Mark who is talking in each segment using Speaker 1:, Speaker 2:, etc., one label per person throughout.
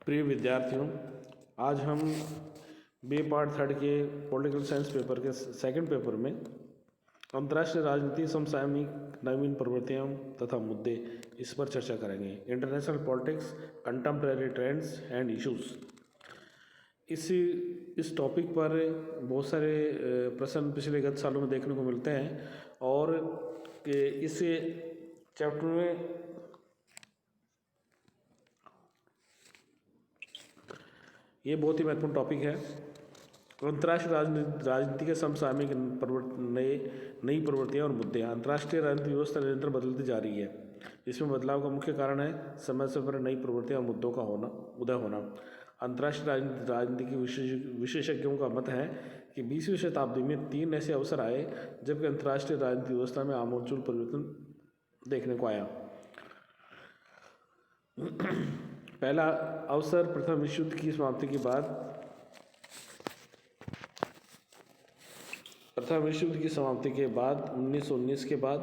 Speaker 1: प्रिय विद्यार्थियों, आज हम बी पार्ट थर्ड के पॉलिटिकल साइंस पेपर के सेकंड पेपर में अंतर्राष्ट्रीय राजनीति, समसामयिक नवीन प्रवृत्तियां तथा मुद्दे, इस पर चर्चा करेंगे। International politics, contemporary trends and issues. इस टॉपिक पर बहुत सारे प्रश्न पिछले गत सालों में देखने को मिलते हैं और इस चैप्टर में ये बहुत ही महत्वपूर्ण टॉपिक है। अंतर्राष्ट्रीय राजनीति के समसामयिक नई प्रवृत्तियां और मुद्दे। अंतर्राष्ट्रीय राजनीतिक व्यवस्था निरंतर बदलती जा रही है। इसमें बदलाव का मुख्य कारण है समय समय पर नई प्रवृत्तियां और मुद्दों का उदय होना। अंतर्राष्ट्रीय राजनीति के विशेषज्ञों का मत है कि 20वीं शताब्दी में 3 ऐसे अवसर आए जबकि अंतर्राष्ट्रीय राजनीतिक व्यवस्था में आमूलचूल परिवर्तन देखने को आया। पहला अवसर प्रथम विश्व युद्ध की समाप्ति के बाद प्रथम विश्व युद्ध की समाप्ति के बाद 1919 के बाद।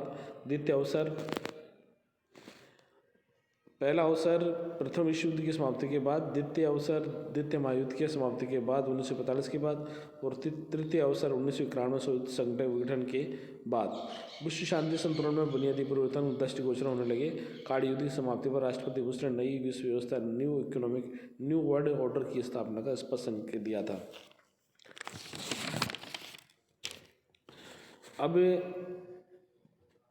Speaker 1: पहला अवसर प्रथम विश्व युद्ध की समाप्ति के बाद, द्वितीय अवसर द्वितीय महायुद्ध की समाप्ति के बाद 1945 के बाद और तृतीय अवसर 1991 सोवियत संघ विघटन के बाद। विश्व शांति संतुलन में बुनियादी परिवर्तन दृष्टिगोचर होने लगे। काल युद्ध की समाप्ति पर राष्ट्रपति बुश ने नई विश्व व्यवस्था, न्यू वर्ल्ड ऑर्डर की स्थापना का स्पष्ट संकेत दिया था।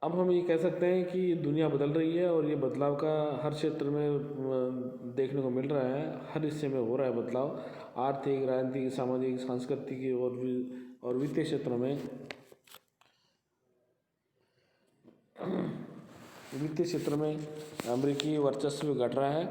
Speaker 1: अब हम ये कह सकते हैं कि दुनिया बदल रही है और ये बदलाव का हर क्षेत्र में देखने को मिल रहा है। हर हिस्से में हो रहा है बदलाव। आर्थिक, राजनीतिक, सामाजिक, सांस्कृतिक और वित्तीय क्षेत्रों में अमेरिकी वर्चस्व घट रहा है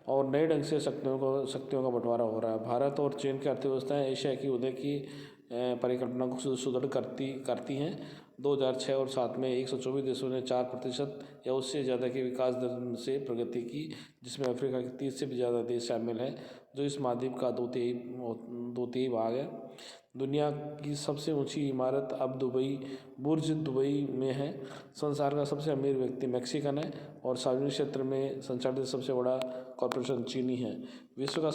Speaker 1: और नए ढंग से शक्तियों का बंटवारा हो रहा है। भारत और चीन की अर्थव्यवस्थाएं एशिया की उदय की परिकल्पना को सुदृढ़ करती हैं। 2006 और 2007 में 124 देशों ने 4% या उससे ज़्यादा की विकास दर से प्रगति की, जिसमें अफ्रीका के 30 से भी ज़्यादा देश शामिल हैं, जो इस महाद्वीप का दो तिहाई भाग है। दुनिया की सबसे ऊंची इमारत अब बुर्ज दुबई में है। संसार का सबसे अमीर व्यक्ति मैक्सिकन है और सार्वजनिक क्षेत्र में संचालित सबसे बड़ा कॉरपोरेशन चीनी है। विश्व का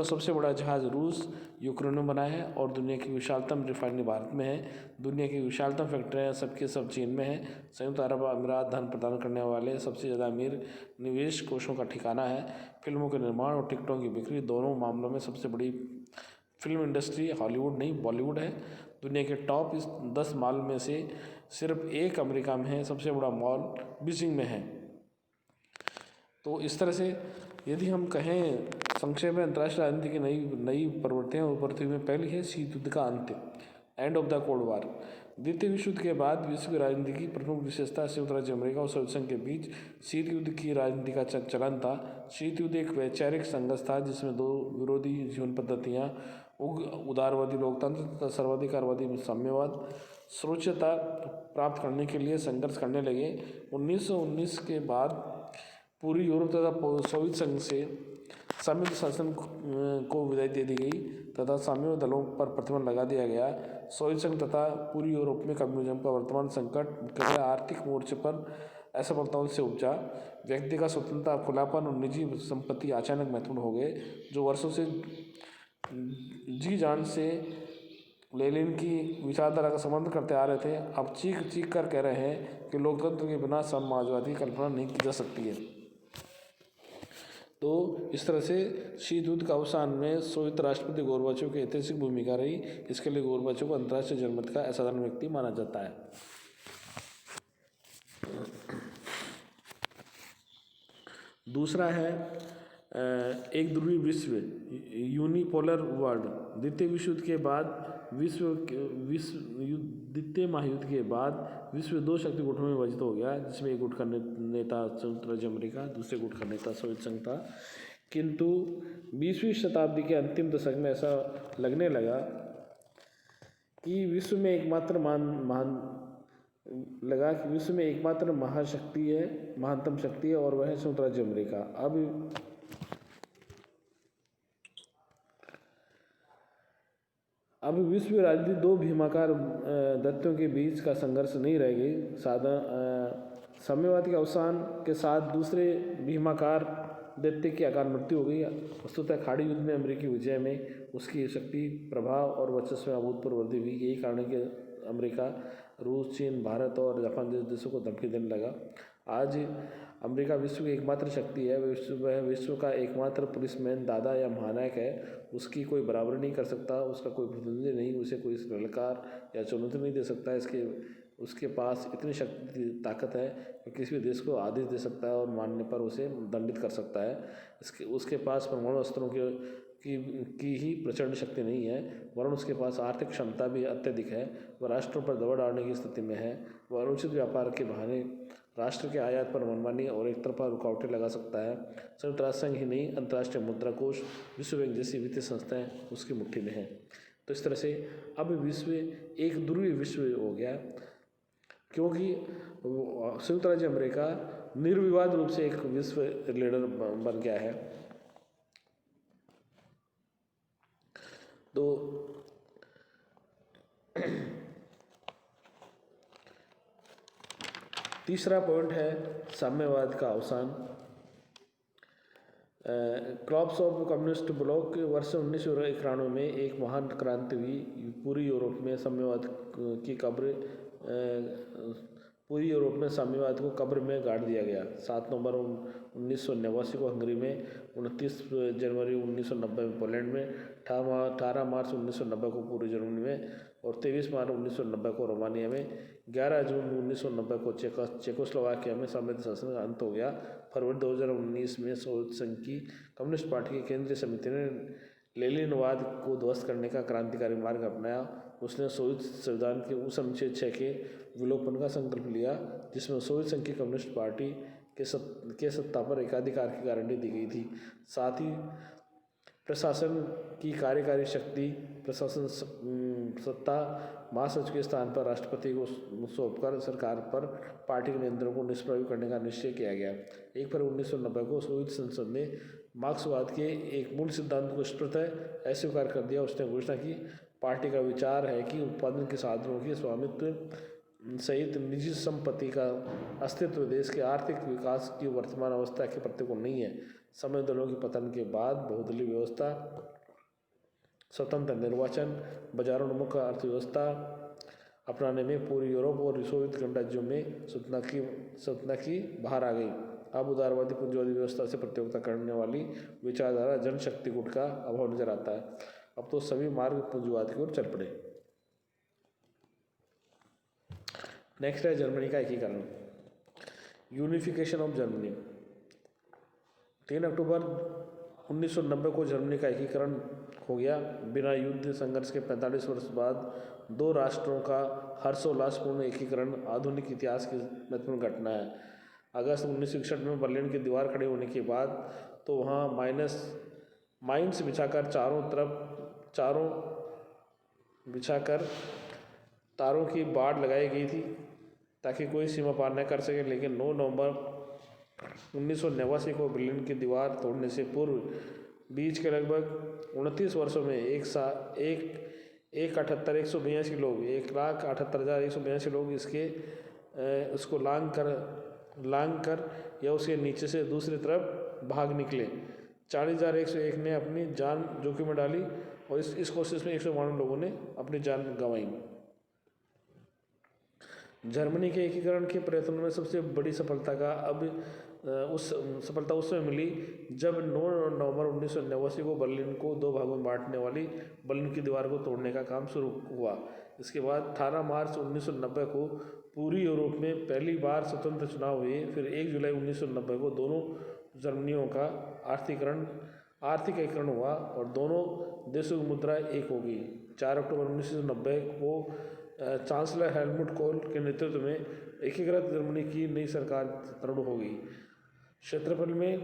Speaker 1: सबसे बड़ा जहाज रूस यूक्रेन में बना है और दुनिया की विशालतम रिफाइनरी भारत में है। दुनिया की विशालतम फैक्ट्रियाँ सबके सब चीन में है। संयुक्त अरब अमीरात धन प्रदान करने वाले सबसे ज़्यादा अमीर निवेश कोषों का ठिकाना है। फिल्मों के निर्माण और टिकटों की बिक्री, दोनों मामलों में सबसे बड़ी फिल्म इंडस्ट्री हॉलीवुड नहीं बॉलीवुड है। दुनिया के टॉप 10 मॉल में से सिर्फ एक अमेरिका में है। सबसे बड़ा मॉल बीजिंग में है। तो इस तरह से यदि हम कहें संक्षेप में, अंतर्राष्ट्रीय राजनीति की नई प्रवृत्तियां उभरती हुई पहली है शीत युद्ध का अंत, end of the cold war. द्वितीय विश्व युद्ध के बाद विश्व की राजनीति की प्रमुख विशेषता संयुक्त राज्य अमेरिका और सोवियत संघ के बीच शीत युद्ध की राजनीति का चलन था। शीत युद्ध एक वैचारिक संघर्ष था जिसमें दो विरोधी जीवन पद्धतियाँ, उदारवादी लोकतंत्र तथा सर्वाधिकारवादी साम्यवाद, सर्वोच्चता प्राप्त करने के लिए संघर्ष करने लगे। 1919 के बाद पूरी यूरोप तथा सोवियत संघ से साम्यवादी शासन को विदाई दे दी गई तथा साम्यवादी दलों पर प्रतिबंध लगा दिया गया। सोवियत संघ तथा पूरी यूरोप में कम्युनिज्म का वर्तमान संकट मुख्यतः आर्थिक मोर्चे पर असफलताओं से उपजा। व्यक्ति का स्वतंत्रता, खुलापन और निजी संपत्ति अचानक महत्वपूर्ण हो गए। जो वर्षों से जी जान से लेनिन की विचारधारा का समर्थन करते आ रहे थे, अब चीख कर कह रहे हैं कि लोकतंत्र के बिना समाजवादी कल्पना नहीं की जा सकती है। तो इस तरह से शीत युद्ध का अवसान में सोवियत राष्ट्रपति गोर्बाचोव की ऐतिहासिक भूमिका रही। इसके लिए गोर्बाचोव को अंतर्राष्ट्रीय जनमत का असाधारण व्यक्ति माना जाता है। दूसरा है एक ध्रुवीय विश्व, यूनिपोलर वर्ल्ड। द्वितीय विश्व युद्ध के बाद द्वितीय महायुद्ध के बाद विश्व 2 शक्ति गुटों में विभाजित हो गया, जिसमें एक गुट का नेता संयुक्त राज्य अमेरिका, दूसरे गुट का नेता सोवियत संघ था। किंतु 20वीं शताब्दी के अंतिम दशक में ऐसा लगने लगा कि विश्व में एकमात्र महानतम शक्ति है और वह है संयुक्त राज्य अमेरिका। अब विश्व राजनीति 2 भीमाकार दैत्यों के बीच का संघर्ष नहीं रह गई। साम्यवाद के अवसान के साथ दूसरे भीमाकार दैत्य की अकाल मृत्यु हो गई। वस्तुतः खाड़ी युद्ध में अमेरिकी विजय में उसकी शक्ति, प्रभाव और वर्चस्व में अभूतपूर्व वृद्धि हुई। यही कारण है कि अमेरिका रूस, चीन, भारत और जापान जैसे देशों को धमकी देने लगा। आज अमेरिका विश्व की एकमात्र शक्ति है। वह विश्व का एकमात्र पुलिसमैन, दादा या महानायक है। उसकी कोई बराबरी नहीं कर सकता, उसका कोई प्रतिद्वंदी नहीं, उसे कोई ललकार या चुनौती नहीं दे सकता। उसके पास इतनी शक्ति, ताकत है कि किसी भी देश को आदेश दे सकता है और मानने पर उसे दंडित कर सकता है। उसके पास परमाणु अस्त्रों की ही प्रचंड शक्ति नहीं है, वरन उसके पास आर्थिक क्षमता भी अत्यधिक है। वह राष्ट्रों पर दबाव डालने की स्थिति में है। वह अनुचित व्यापार के बहाने राष्ट्र के आयात पर मनमानी और एक तरफा रुकावटें लगा सकता है। संयुक्त राष्ट्र संघ ही नहीं, अंतर्राष्ट्रीय मुद्रा कोष, विश्व बैंक जैसी वित्तीय संस्थाएं उसकी मुट्ठी में हैं। तो इस तरह से अब विश्व एक ध्रुवीय विश्व हो गया, क्योंकि संयुक्त राज्य अमेरिका निर्विवाद रूप से एक विश्व लीडर बन गया है। तो तीसरा पॉइंट है साम्यवाद का अवसान। क्लॉप्स ऑफ कम्युनिस्ट ब्लॉक के वर्ष 1991 में एक महान क्रांति हुई। पूरी यूरोप में साम्यवाद को कब्र में गाड़ दिया गया। 7 नवंबर 1989 को हंगरी में, 29 जनवरी 1990 में पोलैंड में, 18 मार्च 1990 को पूर्वी जर्मनी में और 23 मार्च 1990 को रोमानिया में, 11 जून 1990 को चेकोस्लोवाकिया में साम्यवादी शासन का अंत हो गया। फरवरी 2019 में सोवियत संघ की कम्युनिस्ट पार्टी की केंद्रीय समिति ने लेनिनवाद को ध्वस्त करने का क्रांतिकारी मार्ग अपनाया। उसने सोवियत संविधान के उस अनुच्छेद 6 के विलोपन का संकल्प लिया, जिसमें सोवियत संघ की कम्युनिस्ट पार्टी के सत्ता पर एकाधिकार की गारंटी दी गई थी। साथ ही प्रशासन की कार्यकारी शक्ति, प्रशासन सत्ता महासचिव के स्थान पर राष्ट्रपति को सौंपकर सरकार पर पार्टी के नियंत्रण को निष्प्रभावी करने का निश्चय किया गया। 1 फरवरी 1990 को सोवियत संसद ने मार्क्सवाद के एक मूल सिद्धांत को स्पष्टतः अस्वीकार कर दिया। उसने घोषणा की, पार्टी का विचार है कि उत्पादन के साधनों की स्वामित्व सहित निजी संपत्ति का अस्तित्व देश के आर्थिक विकास की वर्तमान अवस्था के प्रतिकूल नहीं है। समय दलों के पतन के बाद बहुदलीय व्यवस्था, स्वतंत्र निर्वाचन, बाजारोन्मुख अर्थव्यवस्था अपनाने में पूर्वी यूरोप और सोवियत गणराज्यों में स्वतंत्रता की बाहर आ गई। अब उदारवादी पूंजीवादी व्यवस्था से प्रतियोगिता करने वाली विचारधारा जनशक्ति गुट का अभाव नजर आता है। अब तो सभी मार्ग पूंजीवाद की ओर चल पड़े। नेक्स्ट है जर्मनी का एकीकरण, यूनिफिकेशन ऑफ जर्मनी। 3 अक्टूबर 1990 को जर्मनी का एकीकरण हो गया। बिना युद्ध संघर्ष के 45 वर्ष बाद 2 राष्ट्रों का हर्षोल्लासपूर्ण एकीकरण आधुनिक इतिहास की महत्वपूर्ण घटना है। अगस्त 1961 में बर्लिन की दीवार खड़े होने के बाद तो वहाँ माइंस बिछाकर तारों की बाड़ लगाई गई थी ताकि कोई सीमा पार न कर सके। लेकिन 9 नवंबर 1989 को बर्लिन की दीवार तोड़ने से पूर्व बीच के लगभग 29 वर्षों में 1,78,182 लोग उसको लांग कर या उसके नीचे से दूसरी तरफ भाग निकले। 40,101 ने अपनी जान जोखिम में डाली और इस कोशिश में 192 लोगों ने अपनी जान गंवाई। जर्मनी के एकीकरण के प्रयत्नों में सबसे बड़ी सफलता उस समय मिली जब 9 नवंबर 1989 को बर्लिन को 2 भागों में बांटने वाली बर्लिन की दीवार को तोड़ने का काम शुरू हुआ। इसके बाद 18 मार्च 1990 को पूरी यूरोप में पहली बार स्वतंत्र चुनाव हुए। फिर 1 जुलाई 1990 को दोनों जर्मनियों का आर्थिक एकीकरण हुआ और दोनों देशों की मुद्रा एक हो गई। 4 अक्टूबर 1990 को चांसलर हेलमुट कोल के नेतृत्व में एकीकृत जर्मनी की नई सरकार दृढ़ हो गई। क्षेत्रफल में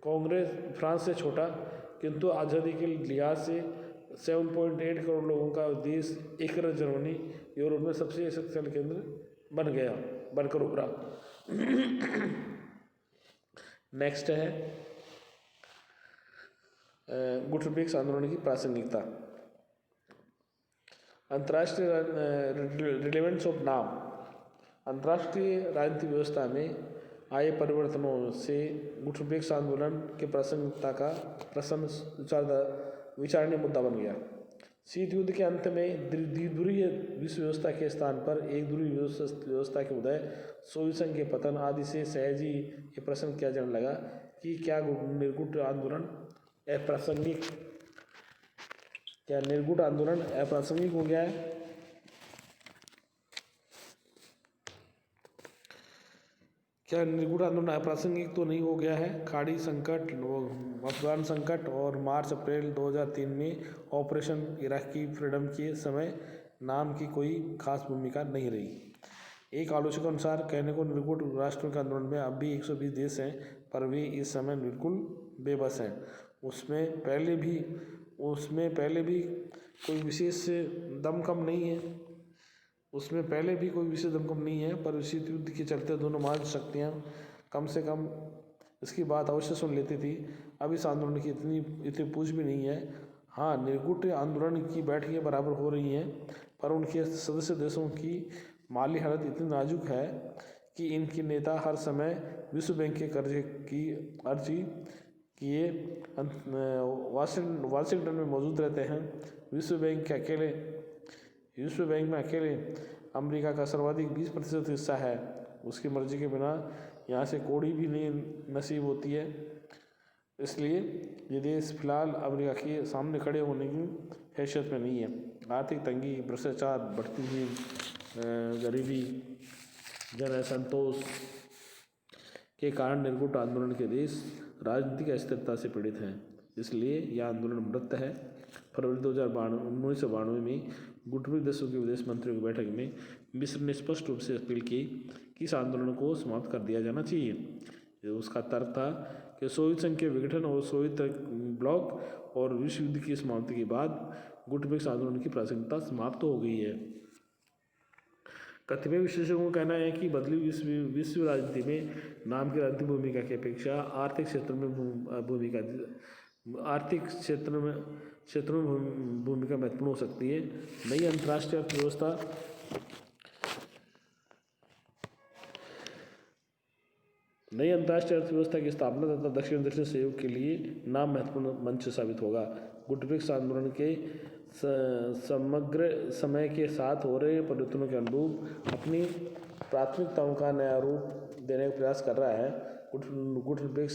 Speaker 1: कांग्रेस फ्रांस से छोटा, किंतु आज़ादी के लिहाज से 7.8 करोड़ लोगों का देश एकीकृत जर्मनी यूरोप में सबसे शक्तिशाली केंद्र बनकर उभरा। नेक्स्ट है गुटेनबर्ग आंदोलन की प्रासंगिकता। अंतर्राष्ट्रीय रिलेवेंस ऑफ नाम। अंतर्राष्ट्रीय राजनीतिक व्यवस्था में आए परिवर्तनों से गुटरबेक्स आंदोलन के प्रासंगिकता का प्रश्न विचारणीय मुद्दा बन गया। शीत युद्ध के अंत में द्विध्रुवीय विश्व व्यवस्था के स्थान पर एक ध्रुवीय व्यवस्था के उदय, सोवियत संघ के पतन आदि से सहज ही ये प्रश्न किया जाने लगा कि क्या निर्गुट आंदोलन अप्रासंगिक हो गया है। क्या निर्गुट आंदोलन अप्रासंगिक तो नहीं हो गया है। खाड़ी संकट, अफगान संकट और मार्च अप्रैल 2003 में ऑपरेशन इराकी फ्रीडम के समय नाम की कोई खास भूमिका नहीं रही। एक आलोचक के अनुसार कहने को निर्गुट राष्ट्रों के आंदोलन में अब भी 120 देश हैं, पर वे इस समय बिल्कुल बेबस हैं। उसमें पहले भी कोई विशेष दमखम नहीं है, पर शीत युद्ध के चलते दोनों महाशक्तियाँ कम से कम इसकी बात अवश्य सुन लेती थी। अब इस आंदोलन की इतनी पूछ भी नहीं है। हाँ, निर्गुट आंदोलन की बैठकें बराबर हो रही हैं, पर उनके सदस्य देशों की माली हालत इतनी नाजुक है कि इनके नेता हर समय विश्व बैंक के कर्जे की अर्जी किए वाशिंगटन में मौजूद रहते हैं। विश्व बैंक में अकेले अमेरिका का सर्वाधिक 20% हिस्सा है। उसकी मर्जी के बिना यहाँ से कौड़ी भी नहीं नसीब होती है। इसलिए ये देश फिलहाल अमेरिका के सामने खड़े होने की हैसियत में नहीं है। आर्थिक तंगी, भ्रष्टाचार, बढ़ती हुई गरीबी, जन असंतोष के कारण निर्गुट आंदोलन के देश राजनीतिक अस्थिरता से पीड़ित हैं। इसलिए यह आंदोलन मृत है। फरवरी 1992 में गुटरबेक देशों के विदेश मंत्रियों की बैठक में मिस्र ने स्पष्ट रूप से अपील की कि इस आंदोलन को समाप्त कर दिया जाना चाहिए। उसका तर्क था कि सोवियत संघ के विघटन और सोवियत ब्लॉक और विश्व युद्ध की समाप्ति के बाद गुटरबेक आंदोलन की प्रासंगिकता समाप्त हो गई है। कतिपय विशेषज्ञों का कहना है कि बदली विश्व राजनीति में नाम की राजनीतिक भूमिका की अपेक्षा आर्थिक क्षेत्रों में भूमिका महत्वपूर्ण हो सकती है। नई अंतर्राष्ट्रीय अर्थव्यवस्था की स्थापना तथा दक्षिण सहयोग के लिए नाम महत्वपूर्ण मंच साबित होगा। गुटरबेक आंदोलन के समग्र समय के साथ हो रहे परिवर्तनों के अनुरूप अपनी प्राथमिकताओं का नया रूप देने का प्रयास कर रहा है। गुटरबेक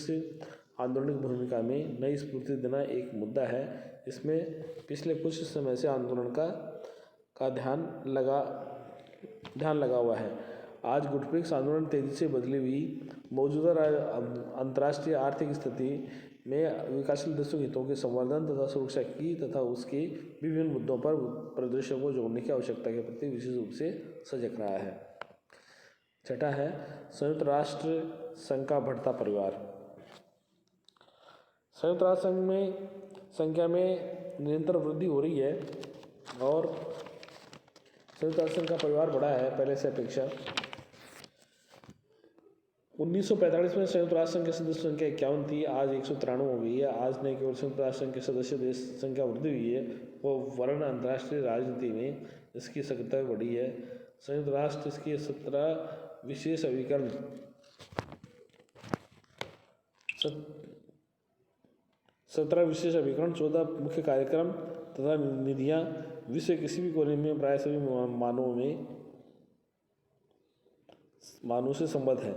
Speaker 1: आंदोलन की भूमिका में नई स्फूर्ति देना एक मुद्दा है। इसमें पिछले कुछ समय से आंदोलन का ध्यान लगा हुआ है। आज गुटरबेक आंदोलन तेजी से बदली हुई मौजूदा अंतर्राष्ट्रीय आर्थिक स्थिति में विकासशील देशों के हितों के संवर्धन तथा सुरक्षा की तथा उसके विभिन्न मुद्दों पर परिदृश्यों को जोड़ने की आवश्यकता के प्रति विशेष रूप से सजग रहा है। छठा है संयुक्त राष्ट्र संघ का बढ़ता परिवार। संयुक्त राष्ट्र संघ में संख्या में निरंतर वृद्धि हो रही है और संयुक्त राष्ट्र संघ का परिवार बढ़ा है पहले से अपेक्षा। 1945 में संयुक्त राष्ट्र संघ के सदस्य संख्या 51 थी, आज 193 हो गई है। आज न केवल संयुक्त राष्ट्र संघ के सदस्य देश संख्या वृद्धि हुई है, वो वरन अंतर्राष्ट्रीय राजनीति में इसकी सक्रियता बढ़ी है। संयुक्त राष्ट्र इसके 17 विशेष अभिकरण 14 मुख्य कार्यक्रम तथा निधियां विश्व के किसी भी कोने में प्राय सभी मानवों से संबद्ध है।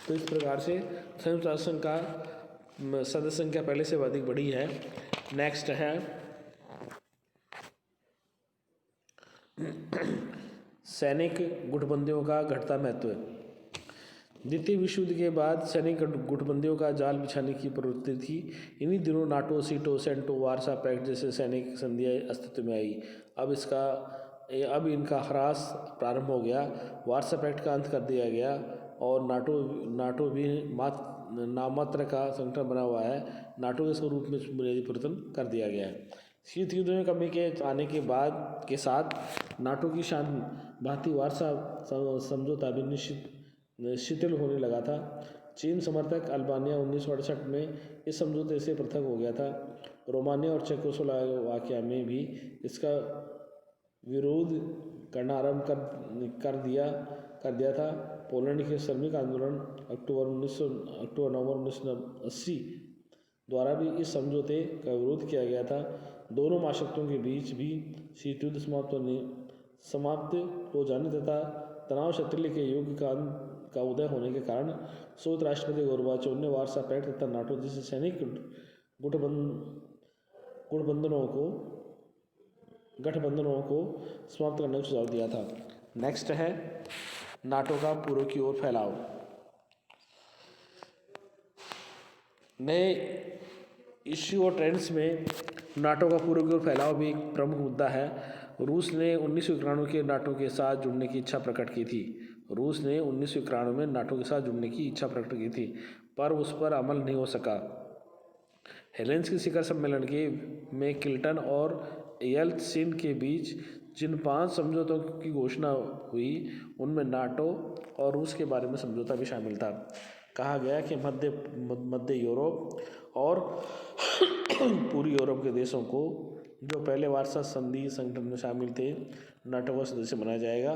Speaker 1: तो इस प्रकार से संयुक्त राष्ट्र संघ का सदस्य संख्या पहले से अधिक बढ़ी है। नेक्स्ट है सैनिक गुटबंदियों का घटता महत्व। द्वितीय विश्व युद्ध के बाद सैनिक गुटबंदियों का जाल बिछाने की प्रवृत्ति थी। इन्हीं दिनों नाटो, सीटो, सेंटो, वार्सा पैक्ट जैसे सैनिक संधियां अस्तित्व में आई। अब इनका ह्रास प्रारंभ हो गया। वार्सा पैक्ट का अंत कर दिया गया और नाटो भी नाममात्र का संगठन बना हुआ है। नाटो के स्वरूप में बुनियादी परिवर्तन कर दिया गया है। शीत युद्ध में कमी के आने के साथ नाटो की शान भांति वार्सा समझौता भी शिथिल होने लगा था। चीन समर्थक अल्बानिया 1968 में इस समझौते से पृथक हो गया था। रोमानिया और चेकोस्लोवाकिया में भी इसका विरोध करना आरंभ कर दिया था। पोलैंड के श्रमिक आंदोलन अक्टूबर-नवंबर 1980 द्वारा भी इस समझौते का विरोध किया गया था। दोनों महाशक्तियों के बीच भी शीत युद्ध समाप्त हो जाने तथा तनाव शैथिल्य के युग का उदय होने के कारण सोवियत राष्ट्रपति गोर्बाचोव ने वार्सा पैक्ट तथा नाटो जैसे सैनिक गठबंधनों को समाप्त करने का सुझाव दिया था। नेक्स्ट है नाटो का पूर्व की ओर फैलाव। नए इश्यू और ट्रेंड्स में नाटो का पूर्व की ओर फैलाव भी एक प्रमुख मुद्दा है। रूस ने 1991 के नाटो के साथ जुड़ने की इच्छा प्रकट की थी। रूस ने 1991 में नाटो के साथ जुड़ने की इच्छा प्रकट की थी, पर उस पर अमल नहीं हो सका। हेलेंस्की शिखर सम्मेलन में क्लिंटन और येल्त्सिन के बीच जिन 5 समझौतों की घोषणा हुई, उनमें नाटो और रूस के बारे में समझौता भी शामिल था। कहा गया कि मध्य यूरोप और पूर्वी यूरोप के देशों को, जो पहले वार्सा संधि संगठन में शामिल थे, नाटो का सदस्य बनाया जाएगा।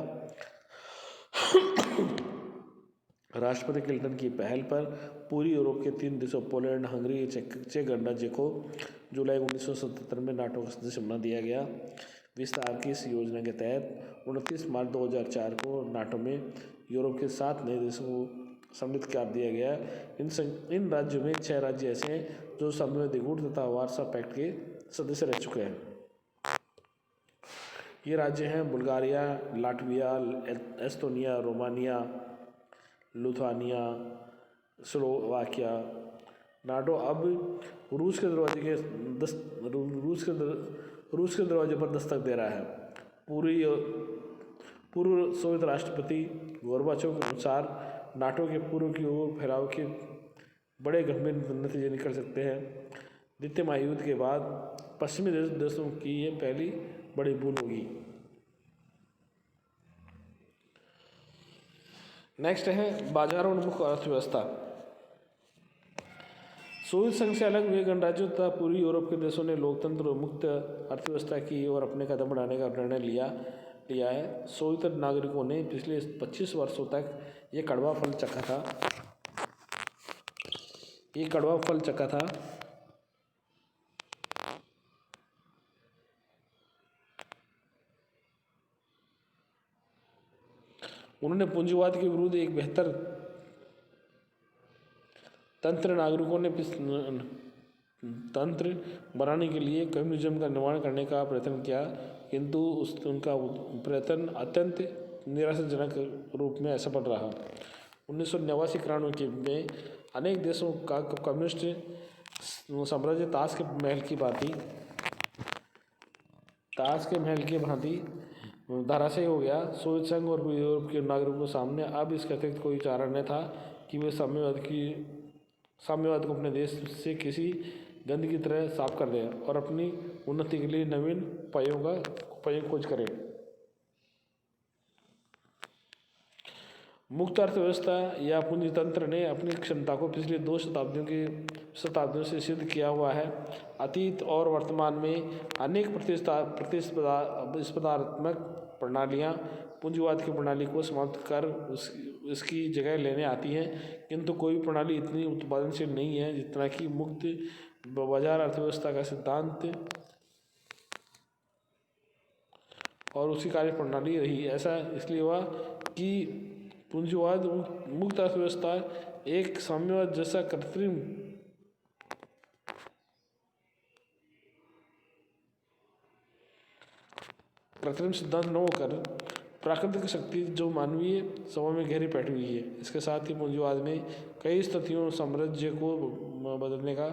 Speaker 1: राष्ट्रपति क्लिंटन की पहल पर पूर्वी यूरोप के 3 देशों पोलैंड, हंगरी, चेक गणराज्य को जुलाई 1977 में नाटो का सदस्य बना दिया गया। विस्तार की इस योजना के तहत 29 मार्च 2004 को नाटो में यूरोप के 7 नए देशों को सम्मिलित कर दिया गया। इन राज्यों में 6 राज्य ऐसे हैं जो साम्यवादी गुट तथा वार्सा पैक्ट के सदस्य रह चुके हैं। ये राज्य हैं Bulgaria, Latvia, Estonia, Romania, Lithuania, Slovakia. NATO अब रूस के दरवाजे पर दस्तक दे रहा है। पूर्व सोवियत राष्ट्रपति गोर्बाचोव के अनुसार नाटो के पूर्व की ओर फैलाव के बड़े गंभीर नतीजे निकल सकते हैं। द्वितीय महायुद्ध के बाद पश्चिमी देशों की ये पहली बड़ी भूल होगी। नेक्स्ट है बाजार उन्मुख अर्थव्यवस्था। सोवियत संघ से अलग हुए गणराज्यों तथा पूर्वी यूरोप के देशों ने लोकतंत्र और मुक्त अर्थव्यवस्था की ओर अपने कदम बढ़ाने का निर्णय लिया है। सोवियत नागरिकों ने पिछले 25 वर्षों तक ये कड़वा फल चखा था। उन्होंने पूंजीवाद के विरुद्ध एक बेहतर तंत्र बनाने के लिए कम्युनिज्म का निर्माण करने का प्रयत्न किया, किंतु उनका प्रयत्न अत्यंत निराशाजनक रूप में असफल रहा। 1989-91 में अनेक देशों का कम्युनिस्ट साम्राज्य ताश के महल की भांति धराशायी हो गया। सोवियत संघ और यूरोप के नागरिकों के सामने अब इसके अतिरिक्त कोई चारा न था कि वे साम्यवाद को अपने देश से किसी गंद की तरह साफ कर दें और अपनी उन्नति के लिए नवीन उपायों खोज करें। मुक्त अर्थव्यवस्था या पूंजीतंत्र ने अपनी क्षमता को पिछले 2 शताब्दियों से सिद्ध किया हुआ है। अतीत और वर्तमान में अनेक प्रतिस्पर्धात्मक प्रणालियाँ पूंजीवाद की प्रणाली को समाप्त कर इसकी जगह लेने आती हैं, किंतु कोई प्रणाली इतनी उत्पादनशील नहीं है जितना कि मुक्त बाजार अर्थव्यवस्था का सिद्धांत और उसकी कार्यप्रणाली रही। ऐसा इसलिए हुआ कि पूंजीवाद मुक्त अर्थव्यवस्था एक साम्यवाद जैसा कृत्रिम सिद्धांत न होकर प्राकृतिक शक्ति जो मानवीय स्वभाव में गहरी बैठी हुई है। इसके साथ ही पूंजीवाद में कई स्थितियों साम्राज्य को बदलने का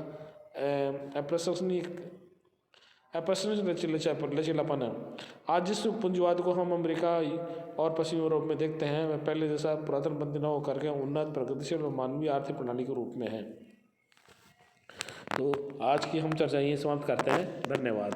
Speaker 1: लचीलापन है। आज जिस पूंजीवाद को हम अमेरिका और पश्चिमी यूरोप में देखते हैं, वह पहले जैसा पुरातनपंथी न होकर के उन्नत, प्रगतिशील और मानवीय आर्थिक प्रणाली के रूप में है। तो आज की हम चर्चा यहीं समाप्त करते हैं। धन्यवाद।